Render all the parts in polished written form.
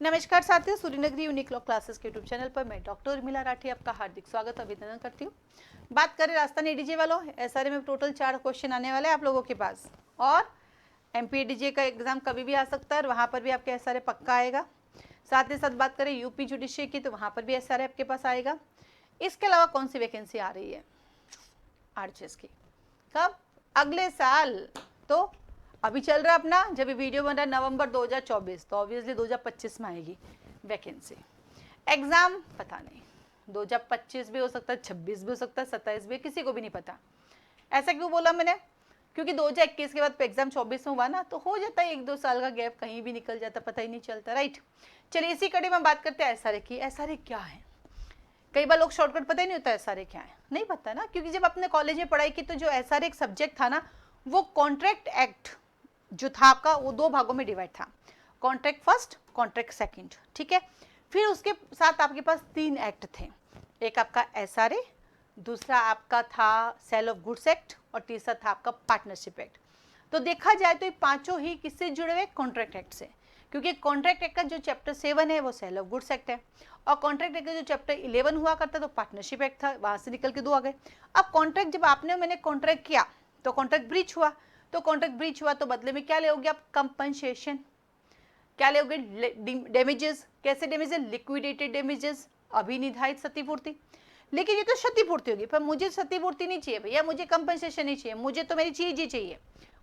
नमस्कार साथियों, Suryanagari unique law classes के यूट्यूब चैनल पर मैं डॉक्टर उर्मिला राठी आपका हार्दिक स्वागत अभिनंदन करती हूँ। बात करें राजस्थान एडीजे वालों, एसआरए में टोटल 4 क्वेश्चन आने वाले हैं आप लोगों के पास, और एमपी एडीजे का एग्जाम कभी भी आ सकता है और वहाँ पर भी आपके एसआरए पक्का आएगा। साथ ही साथ बात करें यूपी जुडिशरी की, तो वहाँ पर भी एसआरए आपके पास आएगा। इसके अलावा कौन सी वैकेंसी आ रही है आरचेस की, कब? अगले साल। तो अभी चल रहा है अपना, जब ये वीडियो बन रहा है नवंबर 2024, तो ऑब्वियसली 2025 में आएगी वैकेंसी। एग्जाम पता नहीं, 2025 भी हो सकता है, 26 भी हो सकता है, 27 भी, किसी को भी नहीं पता। ऐसा क्यों बोला मैंने? क्योंकि 2021 के बाद एग्जाम 24 में हुआ ना, तो हो जाता है 1-2 साल का गैप, कहीं भी निकल जाता, पता ही नहीं चलता, राइट। चलिए इसी कड़ी में बात करते हैं एसआरए की। एसआरए क्या है? कई बार लोग शॉर्टकट पता ही नहीं होता एसआरए क्या है, नहीं पता ना, क्योंकि जब अपने कॉलेज में पढ़ाई की तो जो एसआरए एक सब्जेक्ट था ना, वो कॉन्ट्रैक्ट एक्ट जो था आपका, वो 2 भागों में डिवाइड था, कॉन्ट्रैक्ट फर्स्ट, कॉन्ट्रैक्ट सेकंड, ठीक है। फिर उसके साथ आपके पास 3 एक्ट थे, एक आपका एसआरए, दूसरा आपका था सेल ऑफ गुड्स एक्ट, और तीसरा था आपका पार्टनरशिप एक्ट। तो देखा जाए तो ये पांचों ही किससे जुड़े हुए? कॉन्ट्रैक्ट एक्ट से, क्योंकि कॉन्ट्रैक्ट एक्ट का जो चैप्टर 7 है वो सेल ऑफ गुड्स एक्ट है, और कॉन्ट्रैक्ट एक्ट का जो चैप्टर 11 हुआ करता तो पार्टनरशिप एक्ट था, वहां से निकल के 2 आ गए। अब कॉन्ट्रैक्ट जब आपने मैंने कॉन्ट्रैक्ट किया तो कॉन्ट्रैक्ट ब्रीच हुआ, तो कॉन्ट्रैक्ट ब्रीच हुआ तो बदले में क्या लेोगे आप? कंपनसेशन। क्या लेोगे? डैमेजेस। कैसे डैमेजेस? लिक्विडेटेड डैमेजेस, अभिनिर्धारित क्षतिपूर्ति। लेकिन ये तो क्षतिपूर्ति होगी, पर मुझे क्षतिपूर्ति नहीं चाहिए भैया, मुझे कंपनसेशन नहीं चाहिए, मुझे तो मेरी चीज ही चाहिए।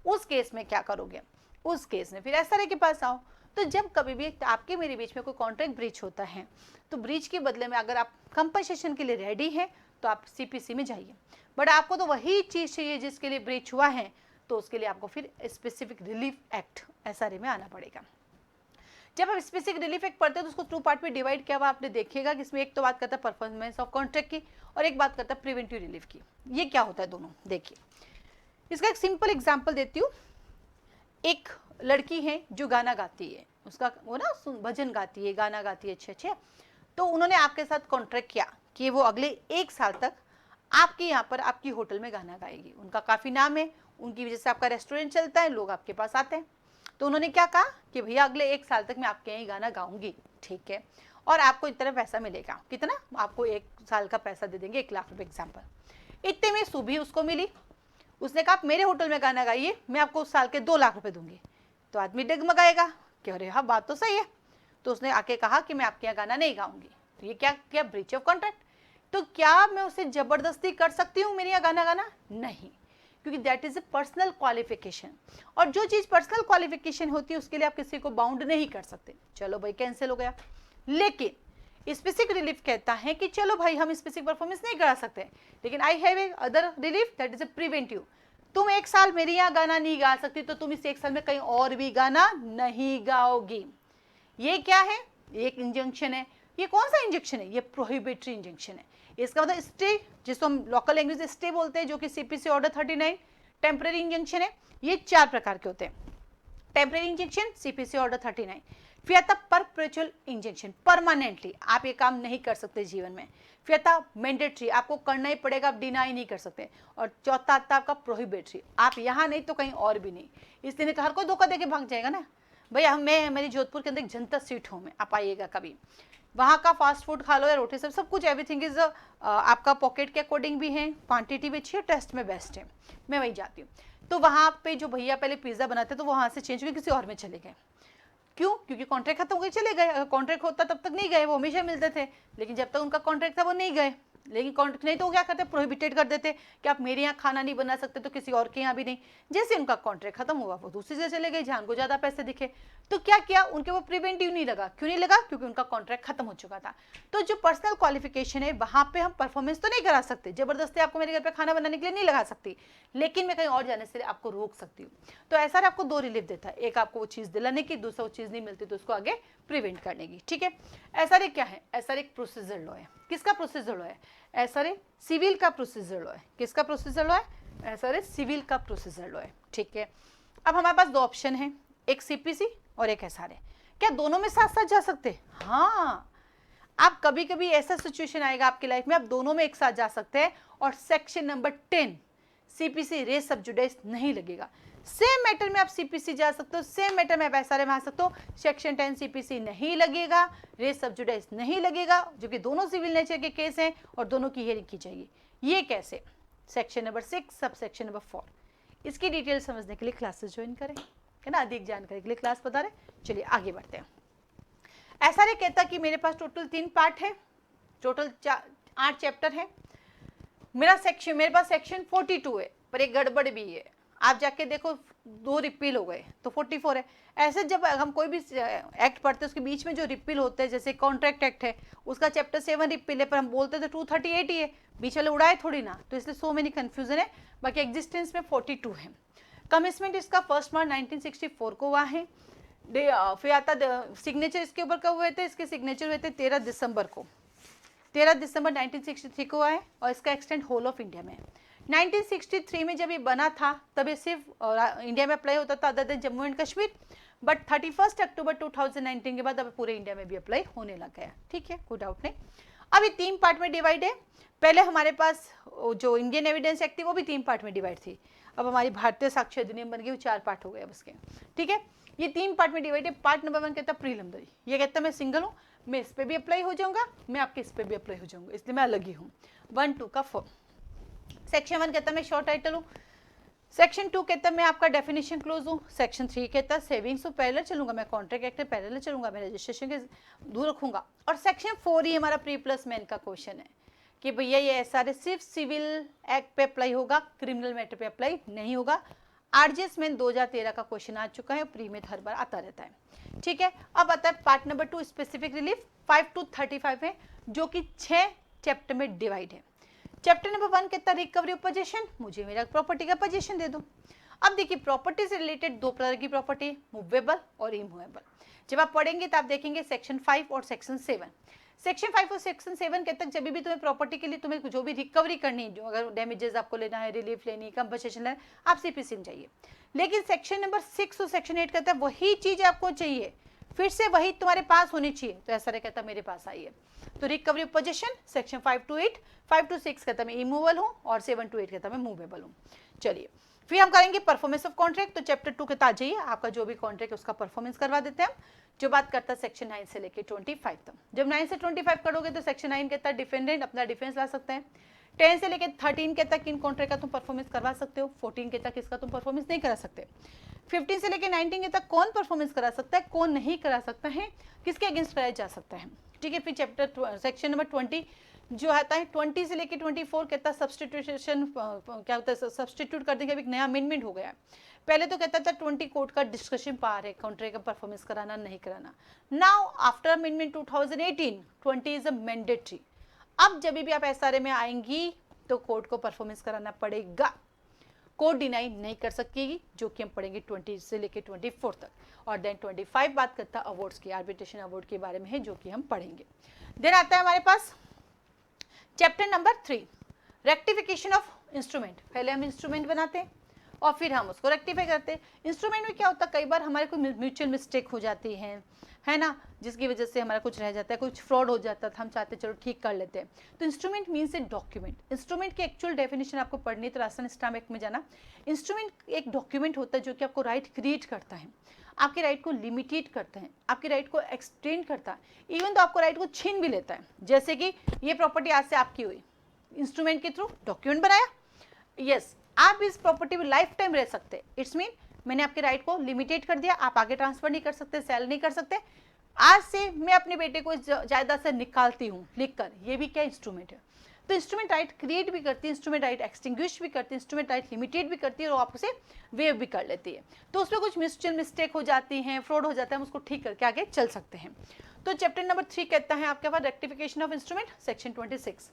उस केस में क्या करोगे? उस केस में फिर एसआरए के पास आओ। तो जब कभी भी आपके मेरे बीच में कोई कॉन्ट्रैक्ट ब्रीच होता है, तो ब्रीच के बदले में अगर आप कंपनसेशन के लिए रेडी हैं तो आप सीपीसी में जाइए, बट आपको तो वही चीज चाहिए जिसके लिए ब्रीच हुआ है, तो उसके लिए आपको फिर स्पेसिफिक रिलीफ एक्ट एसआरए में आना पड़ेगा। जब आप स्पेसिफिक रिलीफ एक्ट पढ़ते हैं तो उसको 2 पार्ट में डिवाइड किया हुआ आपने देखिएगा, जिसमें एक तो बात करता है परफॉर्मेंस ऑफ कॉन्ट्रैक्ट की, और एक बात करता है प्रिवेंटिव रिलीफ की। ये क्या होता है दोनों, देखिए इसका एक सिंपल एग्जाम्पल देती हूँ। एक लड़की है जो गाना गाती है, उसका वो ना भजन गाती है, गाना गाती है अच्छे, तो उन्होंने आपके साथ कॉन्ट्रैक्ट किया कि वो अगले 1 साल तक आपके यहाँ पर आपकी होटल में गाना गाएगी। उनका काफ़ी नाम है, उनकी वजह से आपका रेस्टोरेंट चलता है, लोग आपके पास आते हैं। तो उन्होंने क्या कहा कि भैया अगले 1 साल तक मैं आपके यहाँ गाना गाऊंगी, ठीक है, और आपको इतना पैसा मिलेगा। कितना? आपको 1 साल का पैसा दे देंगे, 1 लाख रुपए एग्जाम्पल। इतने में सुबह उसको मिली, उसने कहा मेरे होटल में गाना गाइए, मैं आपको उस साल के 2 लाख रुपए दूंगी। तो आदमी डगमगाएगा कि अरे हाँ बात तो सही है। तो उसने आके कहा कि मैं आपके यहाँ गाना नहीं गाऊंगी, तो ये क्या किया? Breach of contract. तो क्या मैं उसे जबरदस्ती कर सकती हूँ मेरे यहाँ गाना गाना? नहीं, क्योंकि that is a personal qualification, और जो चीज पर्सनल क्वालिफिकेशन होती है उसके लिए आप किसी को बाउंड नहीं कर सकते। चलो भाई कैंसिल हो गया। लेकिन स्पेसिफिक रिलीफ कहता है कि चलो भाई हम स्पेसिफिक परफॉर्मेंस नहीं करा सकते, लेकिन I have a other relief that is a preventive. तुम 1 साल मेरे यहाँ गाना नहीं गा सकती, तो तुम इस 1 साल में कहीं और भी गाना नहीं गाओगी। ये क्या है? एक इंजंक्शन है। ये कौन सा इंजेक्शन है? ये प्रोहिबिटरी इंजेक्शन है। इसका मतलब स्टे, जिसको हम लोकल लैंग्वेज स्टे बोलते हैं, जो कि सीपीसी ऑर्डर 39 टेम्पररी इंजेक्शन है। ये 4 प्रकार के होते हैं। Temporary injection, CPC order 39। फिर आता परपेचुअल इंजेक्शन, परमानेंटली आप ये काम नहीं कर सकते जीवन में। फिर आता मैंडेटरी, आपको करना ही पड़ेगा, आप डिनाई नहीं कर सकते। और चौथा आता आपका प्रोहिबिटरी, आप यहाँ नहीं तो कहीं और भी नहीं। इसलिए तो हर कोई धोखा देके भाग जाएगा ना भैया। मैं मेरी जोधपुर के अंदर एक जनता सीट हूँ, मैं आप आइएगा कभी, वहाँ का फास्ट फूड खा लो या रोटी सब कुछ, एवरीथिंग इज आपका पॉकेट के अकॉर्डिंग भी है, क्वांटिटी भी अच्छी है, टेस्ट में बेस्ट है, मैं वहीं जाती हूँ। तो वहाँ पे जो भैया पहले पिज्ज़ा बनाते तो वहाँ से चेंज करके किसी और में चले गए। क्यों? क्योंकि कॉन्ट्रैक्ट खत्म हो गए, चले गए। अगर कॉन्ट्रैक्ट होता तब तक नहीं गए, वो हमेशा मिलते थे, लेकिन जब तक उनका कॉन्ट्रैक्ट था वो नहीं गए। लेकिन कॉन्ट्रैक्ट नहीं तो वो क्या करते? प्रोहिबिटेड कर देते कि आप मेरे यहाँ खाना नहीं बना सकते, तो किसी और के यहाँ भी नहीं। जैसे उनका कॉन्ट्रैक्ट खत्म हुआ वो दूसरी जगह चले गए जहाँ उनको ज़्यादा पैसे दिखे। तो क्या किया? उनके वो प्रिवेंटिव नहीं लगा। क्यों नहीं लगा? क्योंकि उनका कॉन्ट्रैक्ट खत्म हो चुका था। तो जो पर्सनल क्वालिफिकेशन है वहाँ पे हम परफॉर्मेंस तो नहीं करा सकते, जबरदस्ती आपको मेरे घर पे खाना बनाने के लिए नहीं लगा सकती, लेकिन मैं कहीं और जाने से आपको रोक सकती हूँ। तो ऐसा आपको 2 रिलीफ देता है, एक आपको वो चीज़ दिलाने की, दूसरा वो चीज़ नहीं मिलती तो उसको आगे प्रिवेंट करने की, ठीक है। एसआरए क्या है? एसआरए एक प्रोसीजर लॉ है। किसका प्रोसीजर लॉ है? एसआरए सिविल का प्रोसीजर लॉ है। किसका प्रोसीजर लॉ है? एसआरए सिविल का प्रोसीजर लॉ है, ठीक है। अब हमारे पास 2 ऑप्शन है, एक सीपीसी और एक एसआरए। क्या दोनों में साथ साथ जा सकते हैं? हाँ, आप कभी कभी ऐसा सिचुएशन आएगा आपकी लाइफ में, आप दोनों में एक साथ जा सकते हैं, और सेक्शन नंबर 10 सीपीसी रेस सब जुडिस नहीं लगेगा। सेम मैटर में आप सीपीसी जा सकते हो, सेम मैटर में आप एसआरए में आ सकते हो। सेक्शन 10 सीपीसी नहीं लगेगा, रेस सब जुडाइस नहीं लगेगा, जो कि दोनों सिविल नेचर के केस हैं और दोनों की हियरिंग की जाएगी। ये कैसे? Section number 6 sub section number 4, इसकी डिटेल समझने के लिए क्लासेस ज्वाइन करें, है ना, अधिक जानकारी के लिए क्लास बता रहे। चलिए आगे बढ़ते हैं। एसआरए कहता कि मेरे पास टोटल 3 पार्ट है, टोटल 8 चैप्टर है। मेरे पास सेक्शन 42 है, पर एक गड़बड़ भी है। आप जाके देखो 2 रिपील हो गए तो 44 है। ऐसे जब हम कोई भी एक्ट पढ़ते हैं उसके बीच में जो रिपील होते हैं, जैसे कॉन्ट्रैक्ट एक्ट है, उसका चैप्टर 7 रिपील है, पर हम बोलते तो 238 ही है, बीच वाले उड़ाए थोड़ी ना, तो इसलिए सो मेनी कन्फ्यूजन है। बाकी एग्जिस्टेंस में 42 है। कमिटमेंट इसका फर्स्ट मार्च 1964 को हुआ है। फिर आता सिग्नेचर इसके ऊपर कब हुए थे? इसके सिग्नेचर हुए थे 13 दिसंबर को, 13 दिसंबर 1963 को है, और इसका एक्सटेंड होल ऑफ इंडिया में है। 1963 में जब ये बना था तब ये सिर्फ इंडिया में अप्लाई होता था, other than Jammu and Kashmir, but 31 अक्टूबर 2019 के बाद अब पूरे इंडिया में भी अप्लाई होने लग गया। ठीक है, कोई डाउट नहीं। अब ये 3 पार्ट में डिवाइड है। पहले हमारे पास जो इंडियन एविडेंस एक्ट थी वो भी 3 पार्ट में डिवाइड थी। अब हमारी भारतीय साक्ष्य अधिनियम बन गई, वो 4 पार्ट हो गए अब उसके। ठीक है, ये 3 पार्ट में डिवाइड है। पार्ट नंबर 1 कहता है प्रीलिमिनरी, ये कहता है मैं सिंगल हूँ, मैं इस पे भी अप्लाई हो जाऊंगा, मैं आपके इस पे भी अप्लाई हो जाऊंगा, इसलिए मैं अलग ही हूँ। 1, 2 का 4। सेक्शन 1 कहता है मैं शॉर्ट टाइटल हूँ। सेक्शन 2 कहता है मैं आपका डेफिनेशन क्लोज हूँ। सेक्शन 3 कहता है सेविंग्स तो पैरेलल चलूंगा, मैं कॉन्ट्रैक्ट एक्ट में पैरेलल चलूंगा, मैं रजिस्ट्रेशन के दूर रखूंगा। और सेक्शन 4 ही हमारा प्री प्लस मेन का क्वेश्चन है कि भैया ये एसआरए सिर्फ सिविल एक्ट पे अप्लाई होगा, क्रिमिनल मैटर पे अप्लाई नहीं होगा। आरजीएस में 2013 का क्वेश्चन आ चुका है, प्री में हर बार आता रहता है। ठीक है, अब आता है part number 2 specific relief 5 to 35 है, जो कि 6 चैप्टर में डिवाइड है। चैप्टर नंबर 1 कहता है रिकवरी ऑफ पोजीशन, मुझे मेरा प्रॉपर्टी का पोजीशन दे दो। अब देखिए प्रॉपर्टी से रिलेटेड 2 प्रकार की प्रॉपर्टी, मूवेबल और इमूवेबल। जब आप पढ़ेंगे तो आप देखेंगे सेक्शन 5 और सेक्शन 7। सेक्शन 5 और सेक्शन 7 के तक जब भी तुम्हें प्रॉपर्टी के लिए तुम्हें जो भी रिकवरी करनी है, जो अगर डैमेजेस आपको लेना है, रिलीफ लेनी है, कंपनसेशन लेना है, आप सीपीसी में जाइए। लेकिन सेक्शन नंबर 6 और सेक्शन 8 कहता है वही चीज आपको चाहिए, फिर से वही तुम्हारे पास होनी चाहिए, तो ऐसा कहता है मेरे पास आई है। तो recovery of position section 5 to 8, 5 to 6 कहता है मैं इमूवेबल हूँ, और 7 to 8 कहता है मैं मूवेबल हूँ। चलिए फिर हम करेंगे परफॉर्मेंस ऑफ कॉन्ट्रैक्ट। तो चैप्टर 2 के आ जाइए, आपका जो भी कॉन्ट्रैक्ट है उसका परफॉर्मेंस करवा देते हैं हम, जो बात करता है सेक्शन 9 से लेकर 25 तक। जब 9 से 25 करोगे तो सेक्शन 9 कहता है डिफेंडेंट अपना डिफेंस ला सकते हैं। 10 से लेकर 13 के तक इन कॉन्ट्रैक्ट का तुम परफॉर्मेंस करवा सकते हो, 14 के तक इसका तुम परफॉर्मेंस नहीं करा सकते। 15 से लेकर 19 के तक कौन परफॉर्मेंस करा सकता है, कौन नहीं करा सकता है, किसके अगेंस्ट कराया जा सकता है। ठीक है, फिर चैप्टर सेक्शन नंबर 20 जो आता है 20 से लेकर 24 कहता है सब्सटीट्यूशन, क्या होता है सब्सटीट्यूट करने का भी एक नया अमेंडमेंट हो गया है। पहले तो कहता था 20 कोर्ट का डिस्कशन पार है कॉन्ट्रैक्ट का परफॉर्मेंस कराना नहीं कराना। Now after amendment 2018 20 is a mandatory. अब जब भी आप एसआरए में आएंगी तो कोर्ट को परफॉर्मेंस कराना पड़ेगा, कोर्ट डिनाई नहीं कर सकेगी, जो कि हम पढ़ेंगे 20 से लेकर 24 तक। और देन 25 बात करता है अवार्ड्स की, आर्बिट्रेशन अवार्ड के बारे में है, जो कि हम पढ़ेंगे। देन आता है हमारे पास chapter number 3 rectification of instrument. पहले हम इंस्ट्रूमेंट बनाते हैं और फिर हम उसको रेक्टिफाई करते हैं। इंस्ट्रूमेंट में क्या होता है, कई बार हमारे को म्यूचुअल मिस्टेक हो जाती है ना, जिसकी वजह से हमारा कुछ रह जाता है, कुछ फ्रॉड हो जाता है, हम चाहते हैं चलो ठीक कर लेते हैं। तो instrument means a document. Instrument की एक्चुअल डेफिनेशन आपको पढ़नी तो राजस्थान स्टैम्प एक्ट में जाना। इंस्ट्रूमेंट एक डॉक्यूमेंट होता है जो कि आपको राइट क्रिएट करता है, आपके राइट को लिमिटेड करता है, आपके राइट को एक्सटेंड करता है, इवन तो आपको राइट को छीन भी लेता है। जैसे कि ये प्रॉपर्टी आज से आपकी हुई, इंस्ट्रूमेंट के थ्रू डॉक्यूमेंट बनाया, यस आप इस प्रॉपर्टी में लाइफ टाइम रह सकते। इट्स मीन मैंने आपके राइट को लिमिटेड कर दिया, आप आगे ट्रांसफर नहीं कर सकते, सेल नहीं कर सकते। आज से मैं अपने बेटे को जायदाद से निकालती हूँ लिखकर, ये भी क्या इंस्ट्रूमेंट है। तो इंस्ट्रूमेंट राइट क्रिएट भी करती है, इंस्ट्रूमेंट राइट एक्सटिंग्विश भी करती है, इंस्ट्रूमेंट राइट लिमिटेड भी करती है और आपसे वेव भी कर लेती है। तो उसमें कुछ म्यूचुअल मिस्टेक हो जाती है, फ्रॉड हो जाता है, हम उसको ठीक करके आगे चल सकते हैं। तो चैप्टर नंबर 3 कहता है आपके पास रेक्टिफिकेशन ऑफ इंस्ट्रूमेंट सेक्शन 26।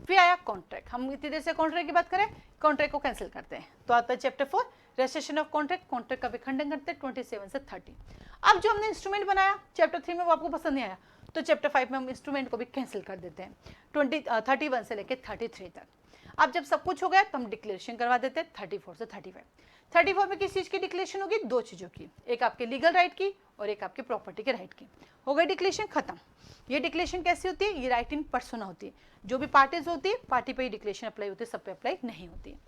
फिर आया कॉन्ट्रैक्ट, हम इतनी देर से कॉन्ट्रैक्ट की बात करें, कॉन्ट्रैक्ट को कैंसिल करते हैं। तो आता है chapter 4 registration of contract, contract का विखंडन करते हैं 27 से 30। अब जो हमने इंस्ट्रूमेंट बनाया चैप्टर 3 में वो आपको पसंद नहीं आया, तो चैप्टर 5 में हम इंस्ट्रूमेंट को भी कैंसिल कर देते हैं 31 से लेकर 33 तक। अब जब सब कुछ हो गया तो हम डिक्लेरेशन करवा देते हैं 34 से 35। 34 में किस चीज़ की डिक्लेरेशन होगी, 2 चीज़ों की, एक आपके लीगल राइट की और एक आपके प्रॉपर्टी के राइट की। हो गई डिक्लेरेशन खत्म। ये डिक्लेरेशन कैसी होती है, ये राइट इन पर्सोना होती है, जो भी पार्टीज होती है पार्टी पे ही डिक्लेरेशन अप्लाई होती है, सब पे अप्लाई नहीं होती है।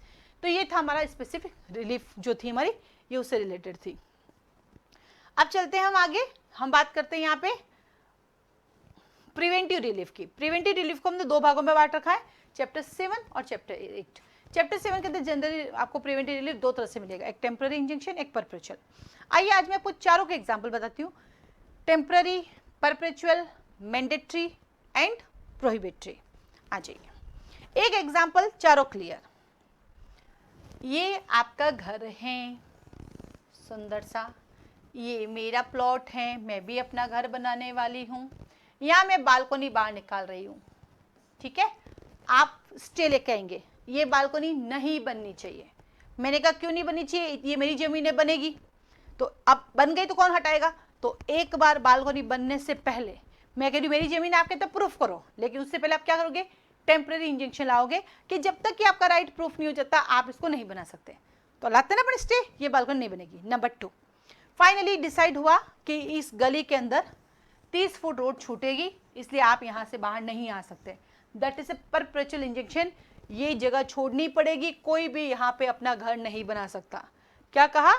तो ये था हमारा स्पेसिफिक रिलीफ जो थी हमारी, ये उससे रिलेटेड थी। अब चलते हैं हम आगे, हम बात करते हैं यहाँ पे प्रिवेंटिव रिलीफ की। प्रिवेंटिव रिलीफ को हमने दो भागों में बांट रखा है, चैप्टर 7 और चैप्टर 8। चैप्टर 7 के अंदर जनरली आपको प्रिवेंटिव रिलीफ दो तरह से मिलेगा, एक टेम्पररी इंजेक्शन, एक परपेचुअल। आइए आज मैं आपको चारों के एग्जाम्पल बताती हूँ, temporary, perpetual, mandatory and prohibitory. आ जाइए, एक एग्जाम्पल, चारों क्लियर। ये आपका घर है सुंदर सा, ये मेरा प्लॉट है, मैं भी अपना घर बनाने वाली हूँ, यहाँ मैं बालकोनी बाहर निकाल रही हूँ, ठीक है। आप स्टे लेके आएंगे, ये बालकोनी नहीं बननी चाहिए। मैंने कहा क्यों नहीं बननी चाहिए, ये मेरी जमीन है, बनेगी। तो अब बन गई तो कौन हटाएगा। तो एक बार बालकोनी बनने से पहले मैं कह रही हूँ मेरी जमीन, आप कहते प्रूफ करो, लेकिन उससे पहले आप क्या करोगे, टेम्पररी इंजेक्शन लाओगे कि जब तक कि आपका राइट प्रूफ नहीं हो जाता आप इसको नहीं बना सकते। तो लाते ना अपने स्टे, ये बालकोनी नहीं बनेगी। नंबर 2, फाइनली डिसाइड हुआ कि इस गली के अंदर 30 फुट रोड छूटेगी, इसलिए आप यहाँ से बाहर नहीं आ सकते। That is a perpetual injection, ये जगह छोड़नी पड़ेगी, कोई भी यहाँ पे अपना घर नहीं बना सकता। क्या कहा,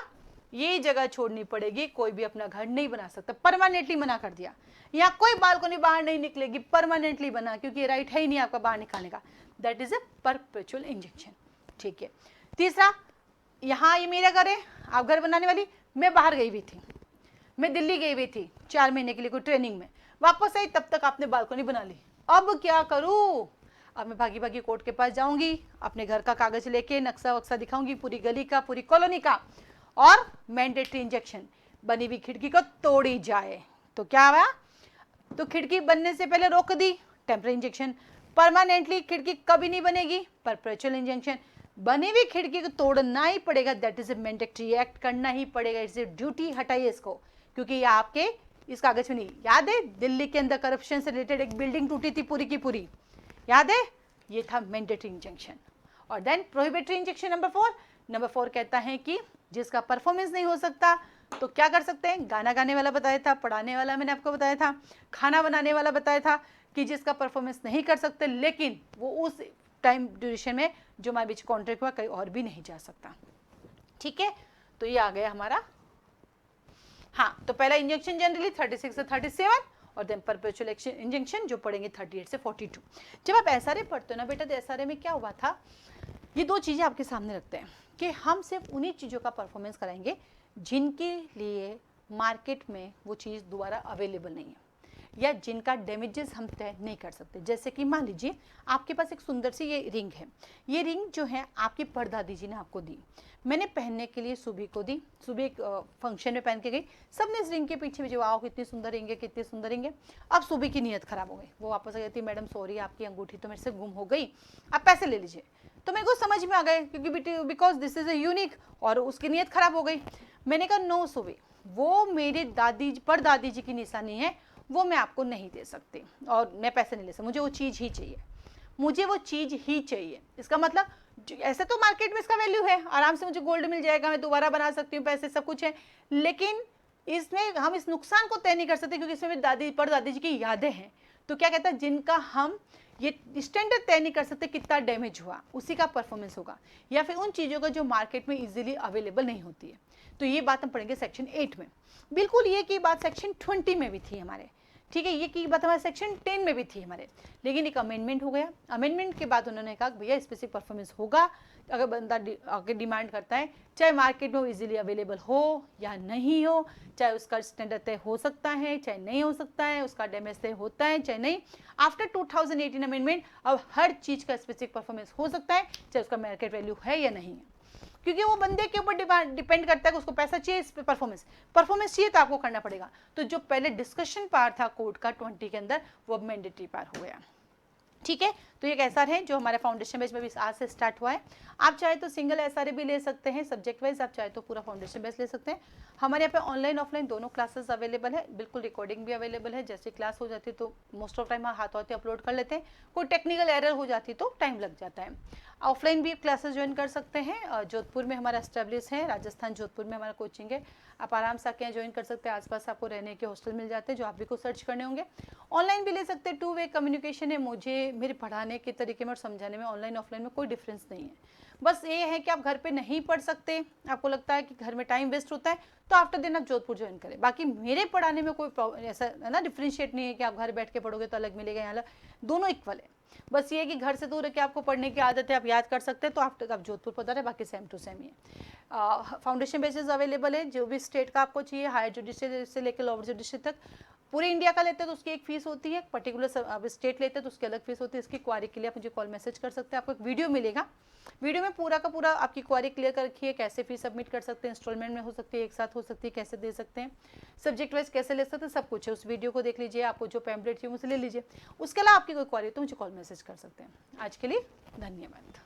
ये जगह छोड़नी पड़ेगी, कोई भी अपना घर नहीं बना सकता, परमानेंटली मना कर दिया। यहाँ कोई बालकोनी बाहर नहीं निकलेगी, परमानेंटली बना, क्योंकि ये राइट है ही नहीं आपका बाहर निकालने का। That is a perpetual injection, ठीक है। तीसरा, यहाँ ये मेरा घर है, आप घर बनाने वाली, मैं बाहर गई हुई थी, मैं दिल्ली गई हुई थी 4 महीने के लिए कोई ट्रेनिंग में, वापस आई, तब तक आपने बालकोनी बना ली। अब क्या करूँ, अब मैं भागी भागी कोर्ट के पास जाऊंगी, अपने घर का कागज लेके नक्शा वक्शा दिखाऊंगी पूरी गली का, पूरी कॉलोनी का, और मैंडेटरी इंजेक्शन, बनी हुई खिड़की को तोड़ी जाए। तो क्या हुआ, तो खिड़की बनने से पहले रोक दी, टेम्पररी इंजेक्शन। परमानेंटली खिड़की कभी नहीं बनेगी, परपेचुअल इंजेक्शन। बनी हुई खिड़की को तोड़ना ही पड़ेगा, that is a mandatory, act करना ही पड़ेगा, इट्स ए ड्यूटी। हटाइए इसको, क्योंकि ये आपके इस कागज में नहीं। याद है दिल्ली के अंदर करप्शन से रिलेटेड एक बिल्डिंग टूटी थी पूरी की पूरी, याद है, ये था मैंडेटरी इंजेक्शन। और देन प्रोहिबिटरी इंजेक्शन नंबर 4 कहता है कि जिसका परफॉर्मेंस नहीं हो सकता तो क्या कर सकते हैं, गाना गाने वाला बताया था, पढ़ाने वाला मैंने आपको बताया था, खाना बनाने वाला बताया था, कि जिसका परफॉर्मेंस नहीं कर सकते लेकिन वो उस टाइम ड्यूरेशन में जो हमारे बीच कॉन्ट्रैक्ट हुआ कहीं और भी नहीं जा सकता, ठीक है। तो ये आ गया हमारा। हाँ, तो पहला इंजेक्शन जनरली 36 से 37 और देन परपेचुअल इंजेक्शन जो पढ़ेंगे 38 से 42। जब आप एसआरए पढ़ते हो ना बेटा, तो एसआरए में क्या हुआ था, ये दो चीज़ें आपके सामने रखते हैं कि हम सिर्फ उन्हीं चीज़ों का परफॉर्मेंस कराएंगे जिनके लिए मार्केट में वो चीज़ दोबारा अवेलेबल नहीं है, या जिनका डैमेजेस हम तय नहीं कर सकते। जैसे कि मान लीजिए आपके पास एक सुंदर सी ये रिंग है, ये रिंग जो है आपकी परदादी जी ने आपको दी, मैंने पहनने के लिए सुबह को दी, सुबह एक फंक्शन में पहन के गई, सबने इस रिंग के पीछे भी जो आओ कितनी सुंदर रिंग है, कितनी सुंदर रिंग है। अब सुबह की नीयत खराब हो गई, वो वापस आ गई थी, मैडम सॉरी आपकी अंगूठी तो मेरे से गुम हो गई, आप पैसे ले लीजिए। तो मेरे को समझ में आ गए क्योंकि because this is a unique, और उसकी नीयत खराब हो गई। मैंने कहा नो सुबह, वो मेरे दादी पर दादी जी की निशानी है, वो मैं आपको नहीं दे सकती और मैं पैसे नहीं ले सकती, मुझे वो चीज़ ही चाहिए, मुझे वो चीज़ ही चाहिए। इसका मतलब ऐसे तो मार्केट में इसका वैल्यू है, आराम से मुझे गोल्ड मिल जाएगा, मैं दोबारा बना सकती हूँ, पैसे सब कुछ है, लेकिन इसमें हम इस नुकसान को तय नहीं कर सकते क्योंकि इसमें मेरी दादी पर दादी जी की यादें हैं। तो क्या कहता है, जिनका हम ये स्टैंडर्ड तय नहीं कर सकते कितना डैमेज हुआ, उसी का परफॉर्मेंस होगा, या फिर उन चीज़ों का जो मार्केट में इजीली अवेलेबल नहीं होती है। तो ये बात हम पढ़ेंगे सेक्शन 8 में। बिल्कुल ये की बात सेक्शन 20 में भी थी हमारे, ठीक है, ये की बात हमारे सेक्शन 10 में भी थी हमारे, लेकिन एक अमेंडमेंट हो गया। अमेंडमेंट के बाद उन्होंने कहा भैया स्पेसिफिक परफॉर्मेंस होगा अगर बंदा आगे डिमांड करता है, चाहे मार्केट में वो इजीली अवेलेबल हो या नहीं हो, चाहे उसका स्टैंडर्ड तय हो सकता है चाहे नहीं हो सकता है, उसका डैमेज तय होता है चाहे नहीं। आफ्टर 2018 अमेंडमेंट अब हर चीज़ का स्पेसिफिक परफॉर्मेंस हो सकता है, चाहे उसका मार्केट वैल्यू है या नहीं है, क्योंकि वो बंदे के ऊपर डिपेंड करता है कि उसको पैसा चाहिए, इस पे परफॉर्मेंस चाहिए तो आपको करना पड़ेगा। तो जो पहले डिस्कशन पार्ट था कोड का 20 के अंदर, वो अब मैंडेटरी पार्ट हो गया, ठीक है। तो ये एक एसआर है जो हमारे फाउंडेशन बेस में भी आज से स्टार्ट हुआ है। आप चाहे तो सिंगल एसआर भी ले सकते हैं सब्जेक्ट वाइज, आप चाहे तो पूरा फाउंडेशन बेस ले सकते हैं। हमारे यहाँ पे ऑनलाइन ऑफलाइन दोनों क्लासेस अवेलेबल है, बिल्कुल रिकॉर्डिंग भी अवेलेबल है। जैसे क्लास हो जाती है तो मोस्ट ऑफ टाइम हाथों हाथ अपलोड कर लेते हैं, कोई टेक्निकल एरर हो जाती है तो टाइम लग जाता है। ऑफलाइन भी क्लासेस ज्वाइन कर सकते हैं, जोधपुर में हमारा एस्टेब्लिश है, राजस्थान जोधपुर में हमारा कोचिंग है, आप आराम से आके ज्वाइन कर सकते हैं। आसपास आपको रहने के हॉस्टल मिल जाते हैं जो आप भी को सर्च करने होंगे। ऑनलाइन भी ले सकते हैं, 2 वे कम्युनिकेशन है, मुझे मेरे पढ़ाने के तरीके में और समझाने में ऑनलाइन ऑफलाइन में कोई डिफरेंस नहीं है। बस ये है कि आप घर पे नहीं पढ़ सकते, आपको लगता है कि घर में टाइम वेस्ट होता है, तो आफ्टर दिन आप जोधपुर ज्वाइन करें। बाकी मेरे पढ़ाने में कोई ऐसा है ना डिफ्रेंशिएट नहीं है कि आप घर बैठ के पढ़ोगे तो अलग मिलेगा, यहाँ अलग, दोनों इक्वल है। बस ये है कि घर से दूर है कि आपको पढ़ने की आदत है, आप याद कर सकते हैं, तो आफ्टर आप जोधपुर पढ़ा है, बाकी सेम टू सेम ही है। फाउंडेशन बेसिस अवेलेबल है, जो भी स्टेट का आपको चाहिए, हायर जुडिशियल से लेकर लोअर जुडिशियल तक। पूरे इंडिया का लेते हैं तो उसकी एक फीस होती है, पर्टिकुलर स्टेट लेते हैं तो उसकी अलग फीस होती है। इसकी क्वारी के लिए आप मुझे कॉल मैसेज कर सकते हैं, आपको एक वीडियो मिलेगा, वीडियो में पूरा का पूरा आपकी क्वारी क्लियर कर रखी है, कैसे फीस सबमिट कर सकते हैं, इंस्टॉलमेंट में हो सकती है, एक साथ हो सकती है, कैसे दे सकते हैं, सब्जेक्ट वाइज कैसे ले सकते हैं, सब कुछ है। उस वीडियो को देख लीजिए, आपको जो पैम्पलेट चाहिए उसे ले लीजिए। उसके अलावा आपकी कोई क्वारी तो मुझे कॉल मैसेज कर सकते हैं। आज के लिए धन्यवाद।